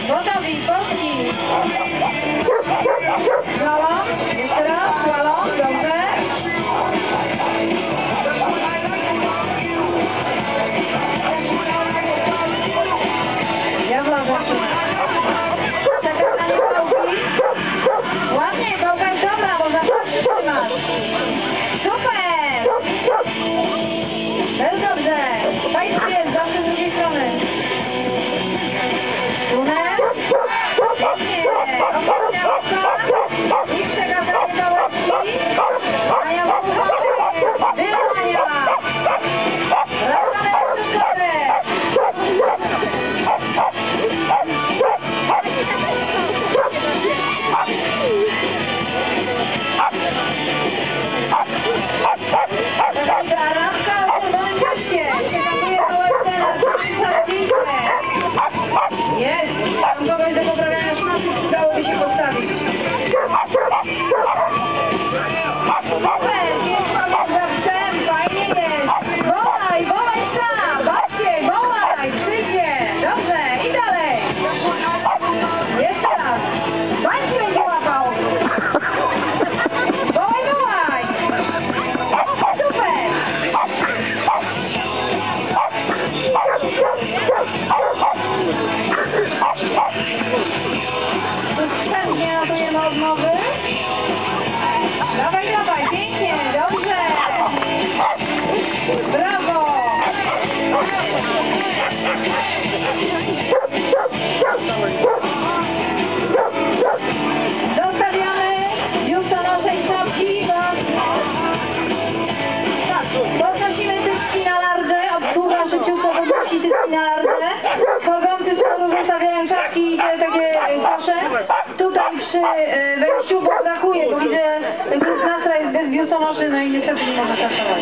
Gotowi, polski. Slalom, jeszcze raz, slalom, dobrze. Ja zaczynam. Przekazanie pałki. Ładnie, pałka jest dobra, bo zacząć trzymać. Super! Bardzo dobrze. Fajnie jest, zawsze z drugiej strony. Tunel. Pięknie. Ostatnia łapka. I przekazanie pałeczki. Ania Wójcik. Była Ania. Wracamy do szkoły. Arabka o czerwonym paście. Przekazuje pałeczkę na pięknie. Jest. Tam kogoś do poprawiania szmaty przydałoby się postawić. Super. Jest za wstęp. Fajnie jest. Wołaj, wołaj sam. Baście, wołaj. Przyjdzie. Dobrze. I dalej. Jeszcze raz. Baście będzie łapał. Wołaj, wołaj. Super. Wstępnie notujemy odmowy. Dawaj, dawaj, pięknie, dobrze. Brawo. Zostawiamy biustonoszej czapki. Podnosimy tyczki na lardę. Obsługa szybciutko podnosi tyczki na lardę. Chodzący z przodu zostawiają czapki i te takie kosze. Tutaj przy wejściu, bo brakuje, bo widzę, że nastra jest bez biustonoszy, no i niestety nie można pracować.